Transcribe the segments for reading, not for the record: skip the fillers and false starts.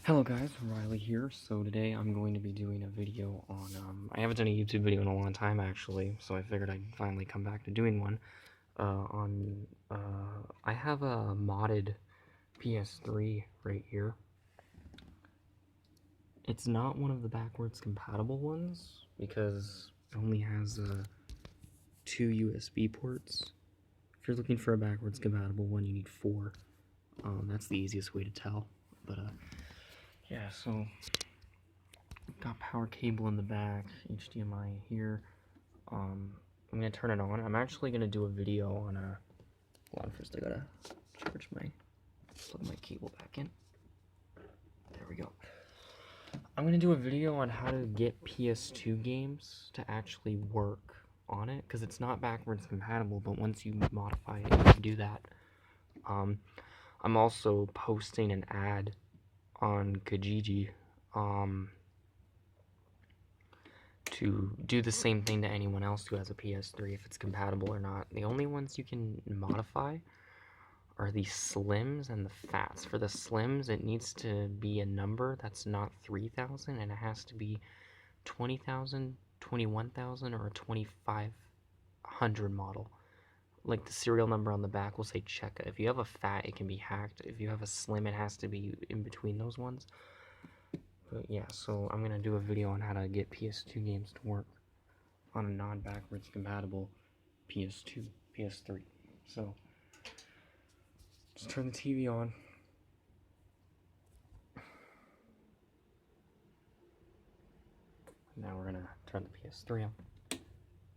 Hello guys, Riley here. So today I'm going to be doing a video on, I haven't done a YouTube video in a long time actually, so I figured I'd finally come back to doing one, I have a modded PS3 right here. It's not one of the backwards compatible ones, because it only has, 2 USB ports. If you're looking for a backwards compatible one, you need 4. That's the easiest way to tell, but, yeah, so got power cable in the back, HDMI here. I'm gonna turn it on. I'm actually gonna do a video on a. Hold on, first I gotta plug my cable back in. There we go. I'm gonna do a video on how to get PS2 games to actually work on it, because it's not backwards compatible, but once you modify it, you can do that. I'm also posting an ad on Kijiji, to do the same thing to anyone else who has a PS3 if it's compatible or not. The only ones you can modify are the slims and the fats. For the slims, it needs to be a number that's not 3,000, and it has to be 20,000, 21,000, or a 2,500 model. Like the serial number on the back will say Cheka. If you have a fat, it can be hacked. If you have a slim, it has to be in between those ones. But yeah, so I'm gonna do a video on how to get PS2 games to work on a non-backwards compatible PS2, PS3. So just turn the TV on. Now we're gonna turn the PS3 on.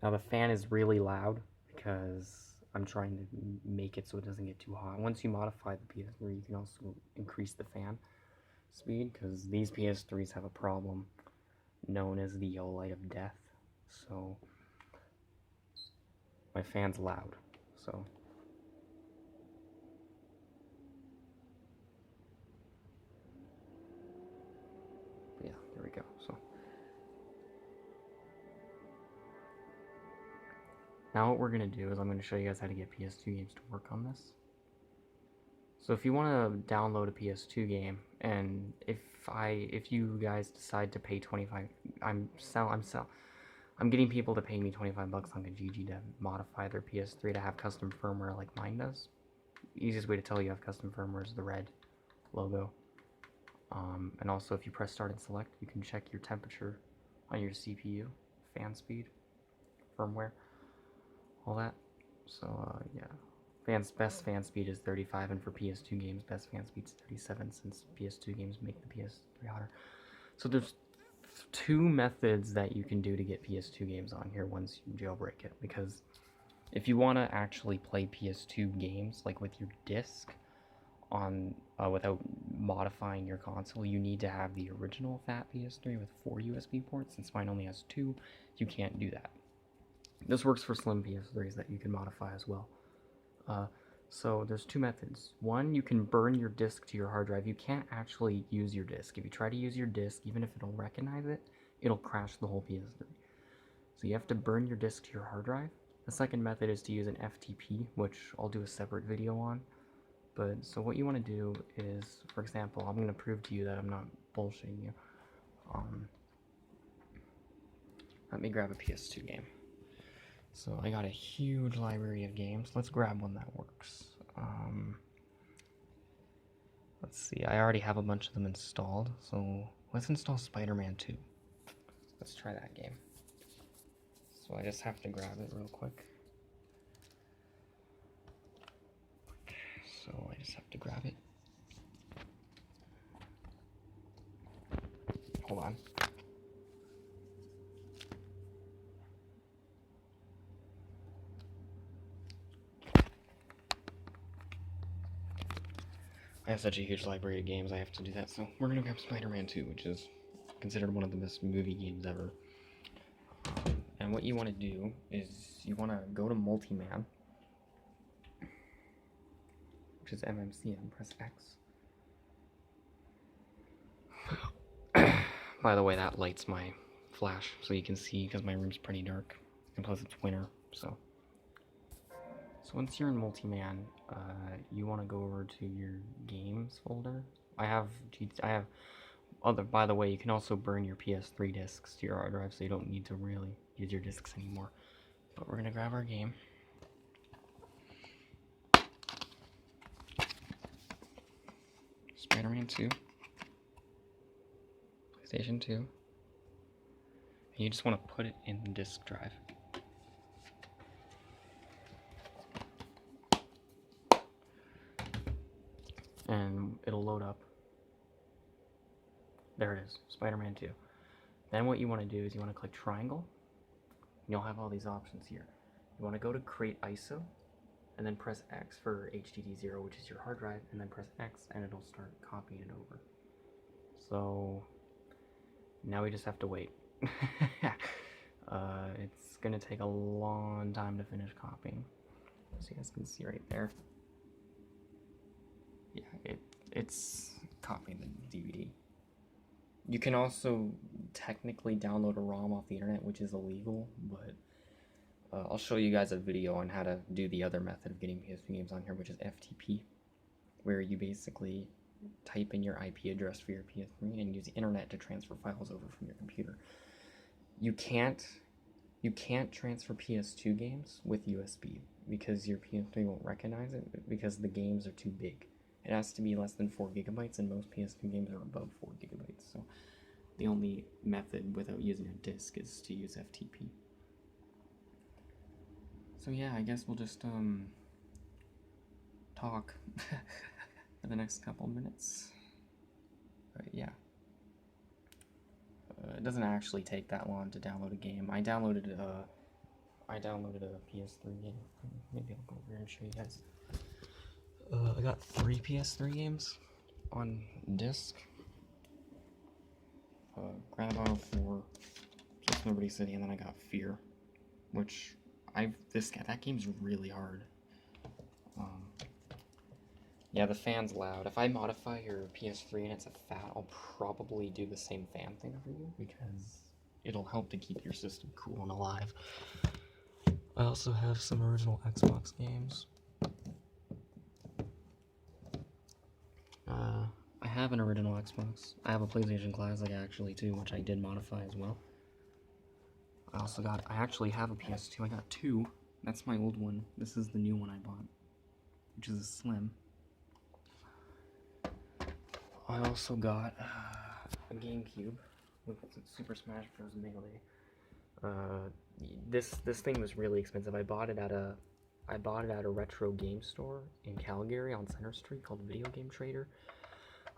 Now the fan is really loud because I'm trying to make it so it doesn't get too hot. Once you modify the PS3, you can also increase the fan speed, because these PS3s have a problem known as the yellow light of death. So my fan's loud. So yeah, there we go. So now what we're gonna do is I'm gonna show you guys how to get PS2 games to work on this. So if you want to download a PS2 game, and if you guys decide to pay 25, I'm getting people to pay me 25 bucks on Kijiji to modify their PS3 to have custom firmware like mine does. The easiest way to tell you have custom firmware is the red logo. And also if you press start and select, you can check your temperature on your CPU, fan speed, firmware, all that. So yeah. Best fan speed is 35, and for PS2 games, best fan speed is 37, since PS2 games make the PS3 hotter. So there's 2 methods that you can do to get PS2 games on here once you jailbreak it, because if you want to actually play PS2 games, like with your disc, on without modifying your console, you need to have the original fat PS3 with 4 USB ports. Since mine only has 2, you can't do that. This works for slim PS3s that you can modify as well. So there's 2 methods. One, you can burn your disk to your hard drive. You can't actually use your disk. If you try to use your disk, even if it'll recognize it, it'll crash the whole PS3. So you have to burn your disk to your hard drive. The second method is to use an FTP, which I'll do a separate video on. But so what you want to do is, for example, I'm going to prove to you that I'm not bullshitting you. Let me grab a PS2 game. So I got a huge library of games. Let's grab one that works. Let's see, I already have a bunch of them installed, so let's install Spider-Man 2. Let's try that game. So I just have to grab it real quick. So I just have to grab it. Hold on. I have such a huge library of games, I have to do that. So we're gonna grab Spider-Man 2, which is considered one of the best movie games ever. And what you want to do is you want to go to Multiman, which is MMC, and press X. By the way, that lights my flash so you can see, because my room's pretty dark, and plus it's winter. So once you're in Multiman, you want to go over to your games folder, I have other. By the way, you can also burn your PS3 discs to your hard drive, so you don't need to really use your discs anymore. But we're gonna grab our game. Spider-Man 2. PlayStation 2. And you just want to put it in the disk drive. And it'll load up. There it is, Spider-Man 2. Then what you want to do is you want to click triangle. You'll have all these options here. You want to go to create ISO, and then press X for HDD0, which is your hard drive, and then press X, and it'll start copying it over. So now we just have to wait. It's gonna take a long time to finish copying. So you guys can see right there. Yeah, it's copying the DVD. You can also technically download a ROM off the internet, which is illegal, but I'll show you guys a video on how to do the other method of getting PS2 games on here, which is FTP, where you basically type in your IP address for your PS3 and use the internet to transfer files over from your computer. You can't transfer PS2 games with USB because your PS3 won't recognize it because the games are too big. It has to be less than 4 gigabytes, and most PS2 games are above 4 gigabytes. So the only method without using a disk is to use FTP. So yeah, I guess we'll just talk for the next couple minutes. But yeah, it doesn't actually take that long to download a game. I downloaded a PS3 game. Maybe I'll go over here and show you guys. I got 3 PS3 games on disc. Grand Theft Auto 4, plus Liberty City, and then I got Fear, which that game's really hard. Yeah, the fan's loud. If I modify your PS3 and it's a fat, I'll probably do the same fan thing for you because it'll help to keep your system cool and alive. I also have some original Xbox games. I have an original Xbox. I have a PlayStation Classic actually too, which I did modify as well. I actually have a PS2. I got 2. That's my old one. This is the new one I bought, which is a Slim. I also got a GameCube with Super Smash Bros. Melee. This thing was really expensive. I bought it at a retro game store in Calgary on Center Street called Video Game Trader.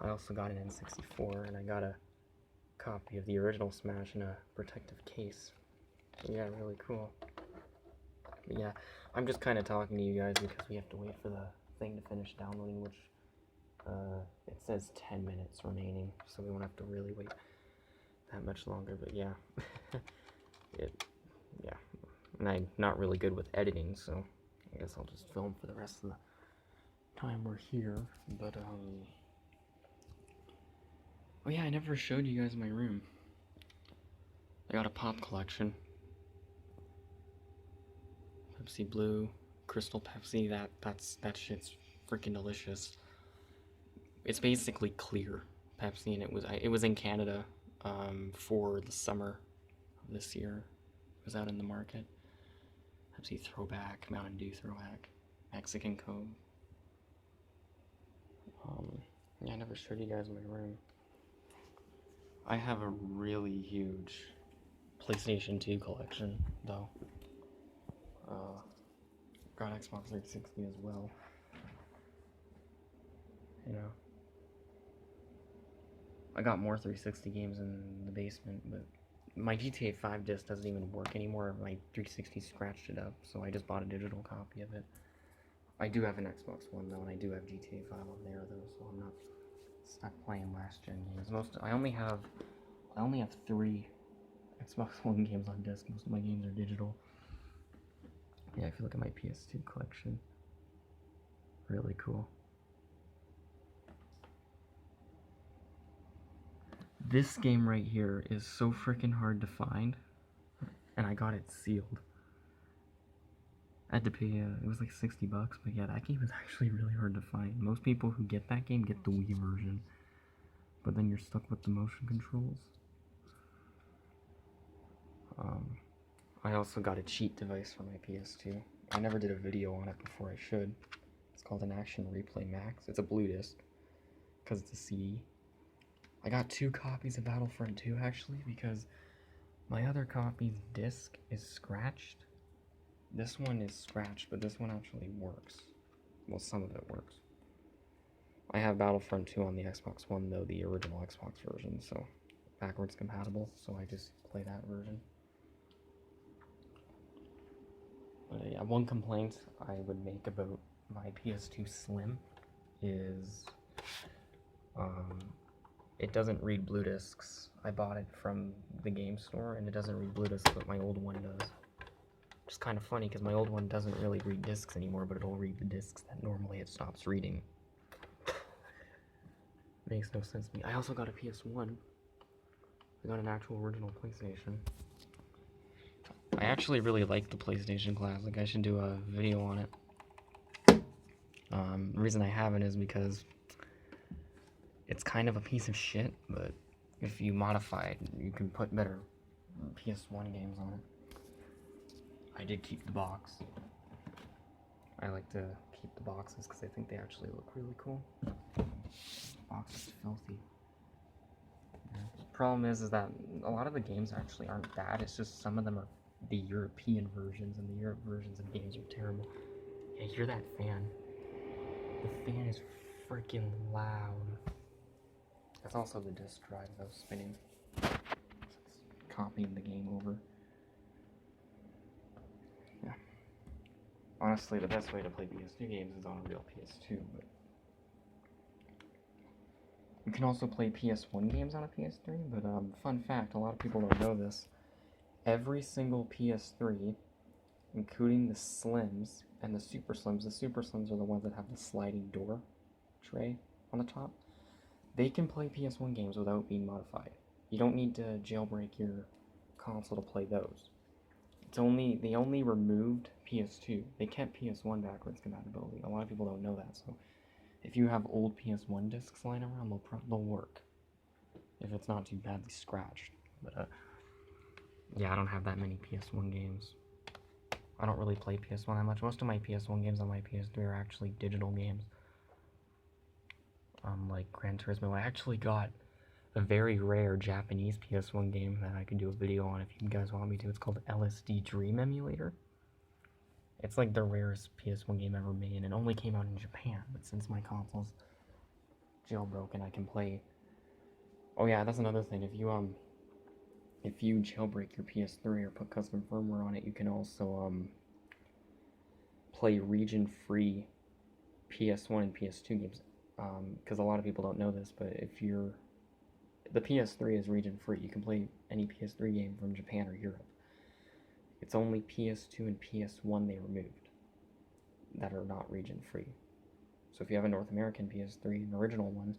I also got an N64, and I got a copy of the original Smash in a protective case. So yeah, really cool. But yeah, I'm just kind of talking to you guys because we have to wait for the thing to finish downloading, which it says 10 minutes remaining, so we won't have to really wait that much longer. But yeah, yeah, and I'm not really good with editing, so I guess I'll just film for the rest of the time we're here. But oh yeah, I never showed you guys my room. I got a pop collection. Pepsi Blue, Crystal Pepsi, that shit's freaking delicious. It's basically clear Pepsi, and it was in Canada for the summer of this year. It was out in the market. Pepsi Throwback, Mountain Dew Throwback, Mexican Coke. Yeah, I never showed you guys my room. I have a really huge PlayStation 2 collection, though. Got Xbox 360 as well. You know, I got more 360 games in the basement, but my GTA 5 disc doesn't even work anymore. My 360 scratched it up, so I just bought a digital copy of it. I do have an Xbox One though, and I do have GTA 5 on there though, so I'm not stuck playing last gen games. I only have 3 Xbox One games on disc. Most of my games are digital. Yeah, if you look at my PS2 collection, really cool. This game right here is so freaking hard to find, and I got it sealed. I had to pay, it was like $60, but yeah, that game is actually really hard to find. Most people who get that game get the Wii version. but then you're stuck with the motion controls. I also got a cheat device for my PS2. I never did a video on it before I should. It's called an Action Replay Max. It's a blue disc, because it's a CD. I got 2 copies of Battlefront 2 actually, because my other copy's disc is scratched. This one is scratched, but this one actually works. Well, some of it works. I have Battlefront 2 on the Xbox One though, the original Xbox version, so backwards compatible, so I just play that version. But yeah, one complaint I would make about my PS2 Slim is it doesn't read blue discs. I bought it from the game store and it doesn't read blue discs, but my old one does. Which is kind of funny because my old one doesn't really read discs anymore, but it'll read the discs that normally it stops reading. Makes no sense to me. I also got a PS1. I got an actual original PlayStation. I actually really like the PlayStation Classic. I should do a video on it. The reason I haven't is because it's kind of a piece of shit, but if you modify it, you can put better PS1 games on it. I did keep the box. I like to keep the boxes because I think they actually look really cool. The box is filthy. Yeah. The problem is that a lot of the games actually aren't bad, it's just some of them are the European versions, and the Europe versions of games are terrible. Yeah, hear that fan? The fan is freaking loud. That's also the disk drive that was spinning. It's copying the game over. Yeah. Honestly, the best way to play PS2 games is on a real PS2, but you can also play PS1 games on a PS3, but fun fact, a lot of people don't know this. Every single PS3, including the Slims and the Super Slims are the ones that have the sliding door tray on the top, they can play PS1 games without being modified. You don't need to jailbreak your console to play those. They only removed PS2. They kept PS1 backwards compatibility. A lot of people don't know that, so if you have old PS1 discs lying around, they'll work. If it's not too badly scratched. But yeah, I don't have that many PS1 games. I don't really play PS1 that much. Most of my PS1 games on my PS3 are actually digital games. Like Gran Turismo. I actually got a very rare Japanese PS1 game that I could do a video on if you guys want me to. It's called LSD Dream Emulator. It's like the rarest PS1 game ever made, and it only came out in Japan, but since my console's jailbroken, I can play... Oh yeah, that's another thing. If you jailbreak your PS3 or put custom firmware on it, you can also play region-free PS1 and PS2 games. Because a lot of people don't know this, but the PS3 is region-free. You can play any PS3 game from Japan or Europe. It's only PS2 and PS1 they removed that are not region-free. So if you have a North American PS3, an original one,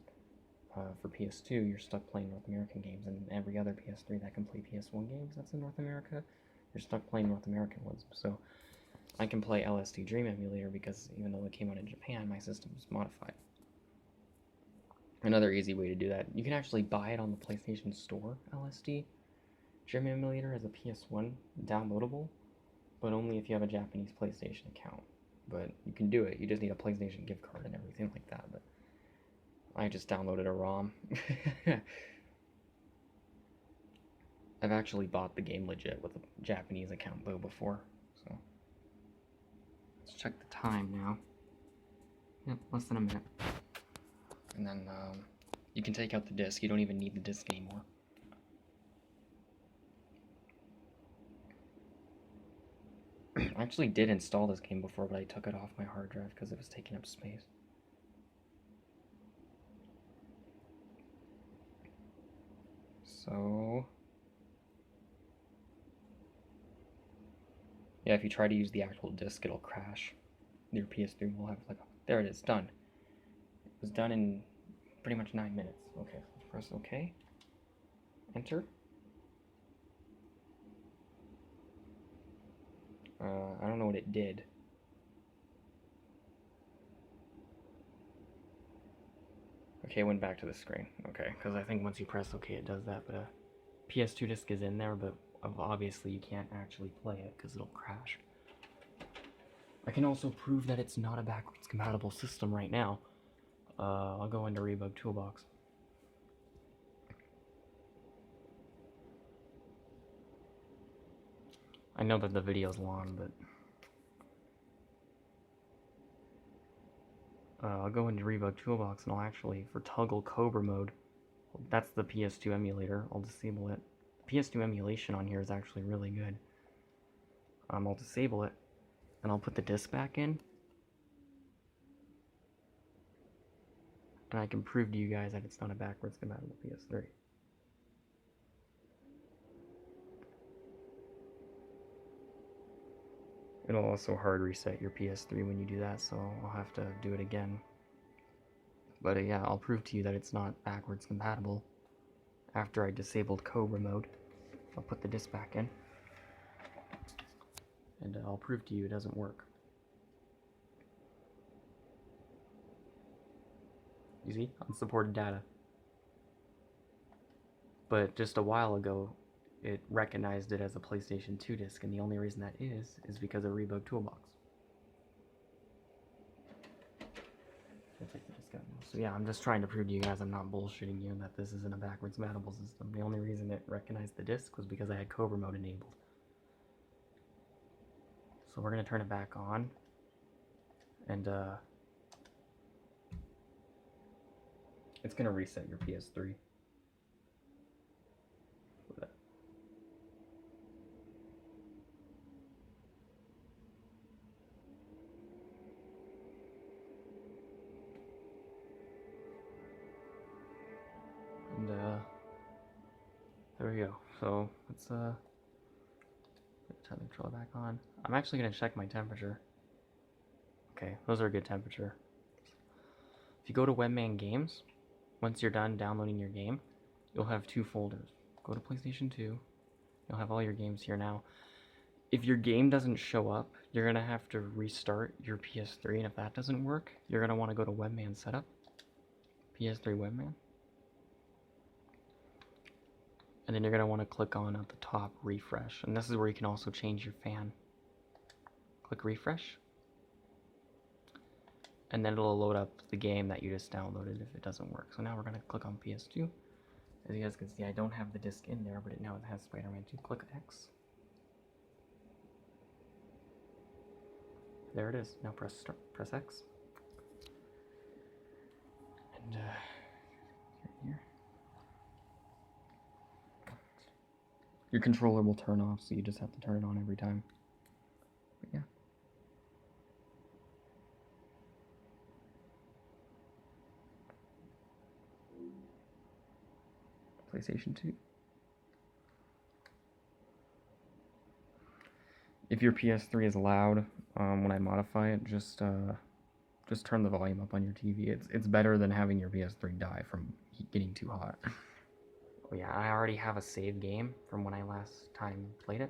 for PS2, you're stuck playing North American games, and every other PS3 that can play PS1 games that's in North America, you're stuck playing North American ones. So I can play LSD Dream Emulator because even though it came out in Japan, my system was modified. Another easy way to do that, you can actually buy it on the PlayStation Store, LSD Dream Emulator as a PS1 downloadable, but only if you have a Japanese PlayStation account. But you can do it, you just need a PlayStation gift card and everything like that. But I just downloaded a ROM. I've actually bought the game legit with a Japanese account though before, so let's check the time now. Yep, less than a minute. And then you can take out the disc. You don't even need the disc anymore. I actually did install this game before, but I took it off my hard drive because it was taking up space. So yeah, if you try to use the actual disc, it'll crash. Your PS3 will have like, there it is, done. It was done in pretty much 9 minutes. Okay, let's press OK. Enter. I don't know what it did. Okay, it went back to the screen. Okay, because I think once you press OK, it does that. But a PS2 disc is in there, but obviously you can't actually play it because it'll crash. I can also prove that it's not a backwards compatible system right now. I'll go into Rebug Toolbox. I know that the video's long, but I'll go into Rebug Toolbox and I'll actually, for toggle Cobra mode, that's the PS2 emulator, I'll disable it. The PS2 emulation on here is actually really good. I'll disable it, and I'll put the disc back in, and I can prove to you guys that it's not a backwards compatible PS3. It'll also hard reset your PS3 when you do that, so I'll have to do it again. But yeah, I'll prove to you that it's not backwards compatible after I disabled Cobra mode. I'll put the disc back in, and I'll prove to you it doesn't work. You see? Unsupported data. But just a while ago, it recognized it as a PlayStation 2 disc, and the only reason that is because of Rebug Toolbox. So yeah, I'm just trying to prove to you guys I'm not bullshitting you, and that this isn't a backwards compatible system. The only reason it recognized the disc was because I had Cobra mode enabled. So we're going to turn it back on, and it's going to reset your PS3. And there we go. So let's put the time controller back on. I'm actually going to check my temperature. Okay, those are a good temperature. If you go to Webman Games, once you're done downloading your game, you'll have two folders. Go to PlayStation 2. You'll have all your games here now. If your game doesn't show up, you're going to have to restart your PS3, and if that doesn't work, you're going to want to go to Webman Setup, PS3 Webman. And then you're going to want to click on at the top, refresh. And this is where you can also change your fan. Click refresh. And then it'll load up the game that you just downloaded if it doesn't work. So now we're going to click on PS2. As you guys can see, I don't have the disc in there, but now it has Spider-Man 2. Click X. There it is. Now press start, press X. And here. Your controller will turn off, so you just have to turn it on every time. But yeah. PlayStation 2. If your PS3 is loud, when I modify it, just turn the volume up on your TV. It's better than having your PS3 die from getting too hot. Oh yeah, I already have a save game from when I last time played it.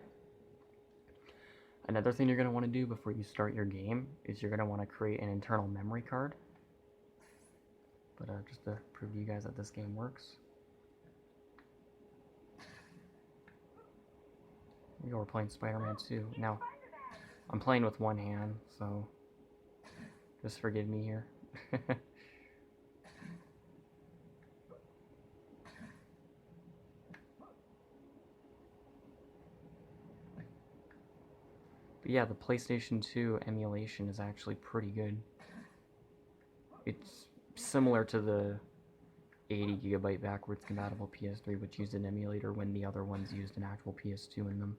Another thing you're going to want to do before you start your game is you're going to want to create an internal memory card. But just to prove to you guys that this game works. Here we go, we're playing Spider-Man 2. Now, I'm playing with one hand, so just forgive me here. But yeah, the PlayStation 2 emulation is actually pretty good. It's similar to the 80 GB backwards compatible PS3, which used an emulator when the other ones used an actual PS2 in them.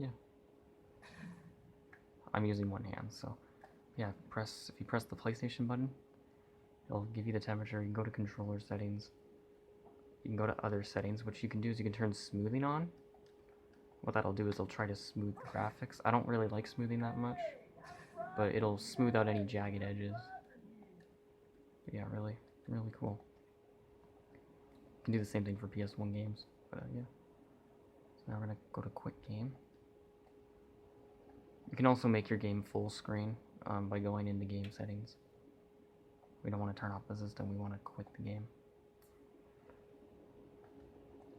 Yeah. I'm using one hand, so yeah, if you press the PlayStation button, it'll give you the temperature. You can go to controller settings. You can go to other settings. What you can do is you can turn smoothing on. What that'll do is it'll try to smooth the graphics. I don't really like smoothing that much, but it'll smooth out any jagged edges. But yeah, really, really cool. You can do the same thing for PS1 games, but yeah. So now we're gonna go to quick game. You can also make your game full screen by going into game settings. We don't want to turn off the system, we want to quit the game.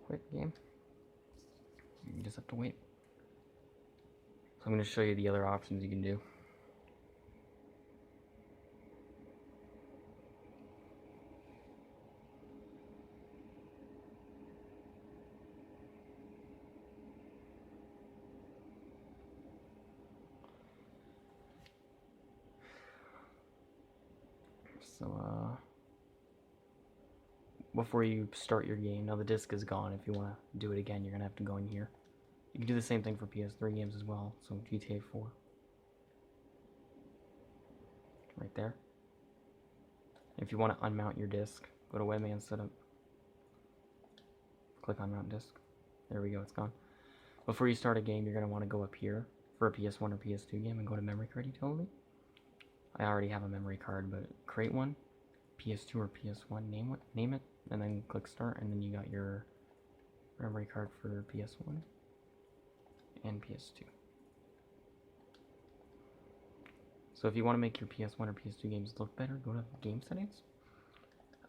Quit game. You just have to wait. So I'm going to show you the other options you can do. So, before you start your game, now the disc is gone. If you want to do it again, you're going to have to go in here. You can do the same thing for PS3 games as well. So GTA 4. Right there. If you want to unmount your disc, go to Webman Setup. Click on Mount Disc. There we go, it's gone. Before you start a game, you're going to want to go up here for a PS1 or PS2 game and go to Memory Card Utility. I already have a memory card, but create one. PS2 or PS1, name it, and then click Start, and then you got your memory card for PS1 and PS2. So if you want to make your PS1 or PS2 games look better, go to Game Settings,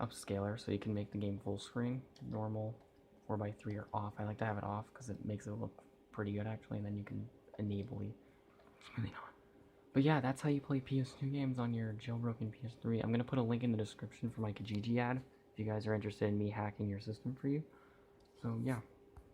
Upscaler, so you can make the game full screen, normal, 4:3 or off. I like to have it off because it makes it look pretty good actually, and then you can enable it. Really not. But yeah, that's how you play PS2 games on your jailbroken PS3. I'm going to put a link in the description for my Kijiji ad if you guys are interested in me hacking your system for you. So yeah.